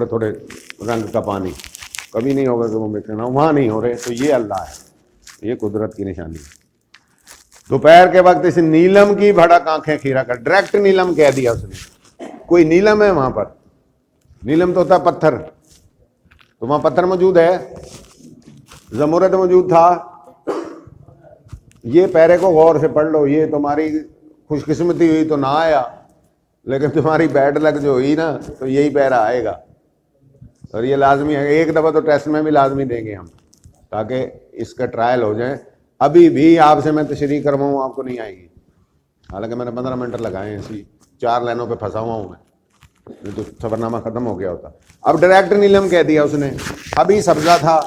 تھوڑے تھوڑے رنگ کا پانی، کبھی نہیں ہوگا کہ وہ مکس نہ، وہاں نہیں ہو رہے، تو یہ اللہ ہے، یہ قدرت کی نشانی ہے۔ دوپہر کے وقت اس نیلم کی بھڑک آنکھیں کھیرا کر، ڈائریکٹ نیلم کہہ دیا اس نے، کوئی نیلم ہے وہاں پر؟ نیلم تو ہوتا ہے پتھر، تو وہاں پتھر موجود ہے، زمرد موجود تھا۔ یہ پیرے کو غور سے پڑھ لو، یہ تمہاری خوش قسمتی ہوئی تو نہ آیا، لیکن تمہاری بیڈ لک جو ہوئی نا تو یہی پیرا آئے گا، اور یہ لازمی ہے، ایک دفعہ تو ٹیسٹ میں بھی لازمی دیں گے ہم، تاکہ اس کا ٹرائل ہو جائے۔ ابھی بھی آپ سے میں تشریح کرواؤں آپ کو نہیں آئے گی، حالانکہ میں نے 15 منٹ لگائے ہیں، اسی 4 لائنوں پہ پھنسا ہوا ہوں میں، نہیں تو سفر نامہ ختم ہو گیا ہوتا۔ اب ڈائریکٹ نیلم کہہ دیا اس نے، ابھی سبزہ تھا،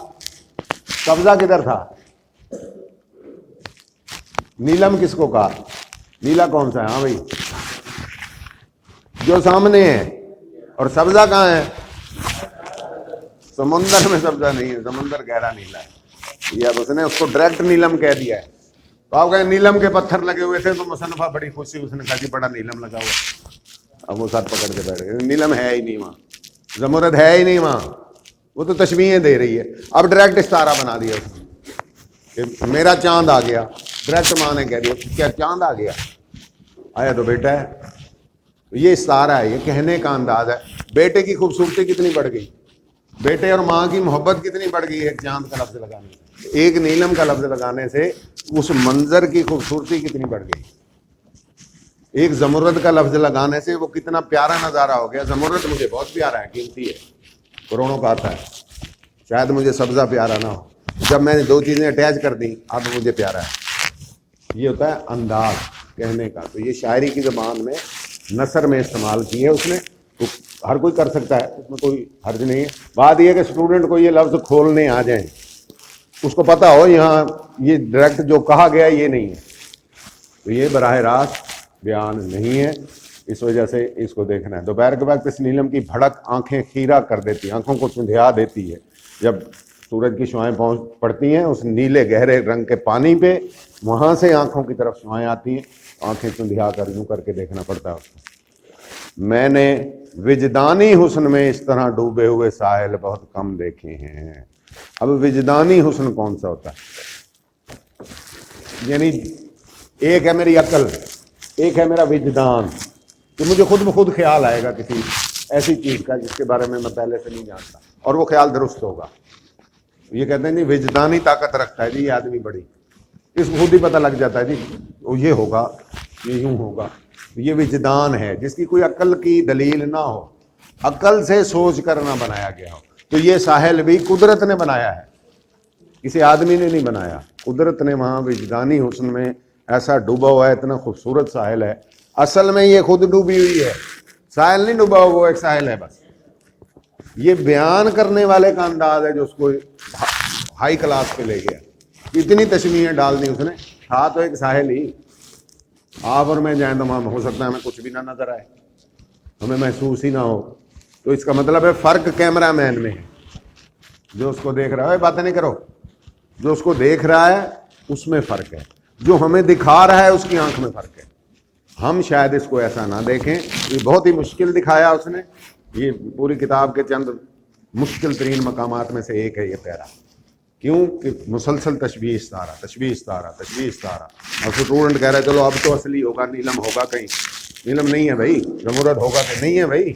سبزہ کدھر تھا؟ نیلم کس کو کہا؟ نیلا کون سا ہے؟ ہاں بھائی جو سامنے ہے، اور سبزہ کہاں ہے؟ سمندر میں سبزہ نہیں ہے، سمندر گہرا نیلا ہے، یہ اب اس نے اس کو ڈائریکٹ نیلم کہہ دیا ہے۔ تو آپ کہیں نیلم کے پتھر لگے ہوئے تھے، تو مصنفہ بڑی خوشی، اس نے کہا کہ بڑا نیلم لگا ہوا، اب وہ ساتھ پکڑ کے بیٹھ گئے، نیلم ہے ہی نہیں وہاں، زمرد ہے ہی نہیں وہاں، وہ تو تشبیہیں دے رہی ہے۔ اب ڈائریکٹ استعارہ بنا دیا اس نے کہ میرا چاند آ گیا، ڈائریکٹ ماں نے کہہ دیا کیا چاند آ گیا؟ آیا تو بیٹا ہے، یہ استعارہ ہے، یہ کہنے کا انداز ہے۔ بیٹے کی خوبصورتی کتنی بڑھ گئی، بیٹے اور ماں کی محبت کتنی بڑھ گئی ایک چاند کا لفظ لگانے سے، ایک نیلم کا لفظ لگانے سے اس منظر کی خوبصورتی کتنی بڑھ گئی، ایک زمرد کا لفظ لگانے سے وہ کتنا پیارا نظارہ ہو گیا۔ زمرد مجھے بہت پیارا ہے، قیمتی ہے، کروڑوں کا آتا ہے، شاید مجھے سبزہ پیارا نہ ہو، جب میں نے 2 چیزیں اٹیچ کر دیں اب مجھے پیارا ہے۔ یہ ہوتا ہے انداز کہنے کا، تو یہ شاعری کی زبان میں نثر میں استعمال کی ہے اس نے، تو ہر کوئی کر سکتا ہے، اس میں کوئی حرج نہیں ہے۔ بات یہ ہے کہ اسٹوڈنٹ کو یہ لفظ کھولنے آ جائیں، اس کو پتا ہو یہاں یہ ڈائریکٹ جو کہا گیا یہ نہیں ہے، تو یہ براہ راست بیان نہیں ہے، اس وجہ سے اس کو دیکھنا ہے۔ دوپہر کے وقت اس نیلم کی بھڑک آنکھیں خیرہ کر دیتی، آنکھوں کو چندھیا دیتی ہے، جب سورج کی شعائیں پڑتی ہیں اس نیلے گہرے رنگ کے پانی پہ، وہاں سے آنکھوں کی طرف شعائیں آتی ہیں، آنکھیں چندھیا کر یوں کر کے دیکھنا پڑتا ہے اس کو۔ میں نے وجدانی حسن میں اس طرح ڈوبے ہوئے ساحل بہت کم دیکھے ہیں۔ اب وجدانی حسن کون سا ہوتا ہے؟ یعنی ایک ہے میری عقل، ایک ہے میرا وجدان، کہ مجھے خود بخود خیال آئے گا کسی ایسی چیز کا جس کے بارے میں پہلے سے نہیں جانتا، اور وہ خیال درست ہوگا۔ یہ کہتے ہیں جی وجدانی طاقت رکھتا ہے جی یہ آدمی بڑی، اس کو خود ہی پتہ لگ جاتا ہے جی وہ یہ ہوگا، یہ یوں ہوگا۔ یہ وجدان ہے جس کی کوئی عقل کی دلیل نہ ہو، عقل سے سوچ کر نہ بنایا گیا ہو۔ تو یہ ساحل بھی قدرت نے بنایا ہے، کسی آدمی نے نہیں بنایا، قدرت نے وہاں وجدانی حسن میں ایسا ڈوبا ہوا ہے، اتنا خوبصورت ساحل ہے۔ اصل میں یہ خود ڈوبی ہوئی ہے، ساحل نہیں ڈوبا ہوا، وہ ایک ساحل ہے بس۔ یہ بیان کرنے والے کا انداز ہے جو اس کو ہائی کلاس پہ لے گیا، اتنی تشبیہیں ڈال دی اس نے، تھا تو ایک ساحل ہی۔ آپ اور میں جائیں تو وہاں ہو سکتا ہے ہمیں کچھ بھی نہ نظر آئے، ہمیں محسوس ہی نہ ہو، تو اس کا مطلب ہے فرق کیمرہ مین میں ہے، جو اس کو دیکھ رہا ہے، باتیں نہیں کرو، جو اس کو دیکھ رہا ہے اس میں فرق ہے، جو ہمیں دکھا رہا ہے اس کی آنکھ میں فرق ہے۔ ہم شاید اس کو ایسا نہ دیکھیں، یہ بہت ہی مشکل دکھایا اس نے، یہ پوری کتاب کے چند مشکل ترین مقامات میں سے ایک ہے یہ پیرا، کیوں کہ مسلسل تشبیہ استعارہ تشبیہ استعارہ تشبیہ استعارہ، اور اسٹوڈنٹ کہہ رہا ہے چلو اب تو اصلی ہوگا، نیلم ہوگا، کہیں نیلم نہیں ہے بھائی، زمرد ہوگا کہ نہیں ہے بھائی،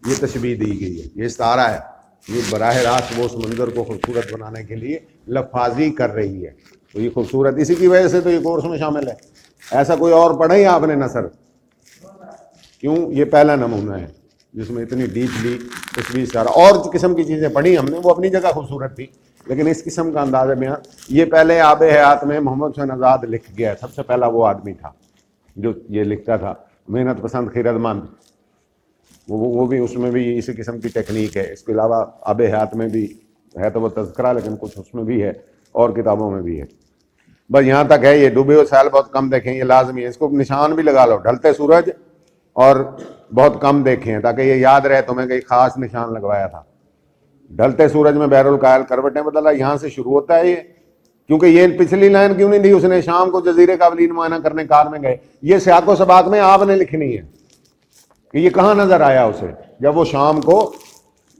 یہ تشبیہ دی گئی ہے، یہ استعارہ ہے، یہ براہ راست وہ اس منظر کو خوبصورت بنانے کے لیے لفاظی کر رہی ہے۔ تو یہ خوبصورت اسی کی وجہ سے تو یہ کورس میں شامل ہے، ایسا کوئی اور پڑھا ہی آپ نے نثر؟ کیوں؟ یہ پہلا نمونہ ہے جس میں اتنی ڈیپلی تشبیہ استعارہ، اور قسم کی چیزیں پڑھی ہم نے، وہ اپنی جگہ خوبصورت تھی، لیکن اس قسم کا انداز ہے بیان۔ یہ پہلے آب حیات میں محمد حسین آزاد لکھ گیا ہے، سب سے پہلا وہ آدمی تھا جو یہ لکھتا تھا، محنت پسند خیرت مند، وہ بھی اس میں بھی اسی قسم کی ٹیکنیک ہے۔ اس کے علاوہ آب حیات میں بھی ہے تو وہ تذکرہ، لیکن کچھ اس میں بھی ہے اور کتابوں میں بھی ہے۔ بس یہاں تک ہے، یہ ڈوبے ہوئے ساحل بہت کم دیکھیں، یہ لازمی ہے، اس کو نشان بھی لگا لو، ڈھلتے سورج اور بہت کم دیکھیں، تاکہ یہ یاد رہے تمہیں کہ ایک خاص نشان لگوایا تھا۔ ڈھلتے سورج میں بحر الکاہل کروٹیں بدلا، یہاں سے شروع ہوتا ہے یہ، کیونکہ یہ پچھلی لائن کیوں نہیں دی اس نے؟ شام کو جزیرے کا اولین معائنہ کرنے کار میں گئے، یہ سیاق و سباق میں آپ نے لکھنی ہے کہ یہ کہاں نظر آیا اسے، جب وہ شام کو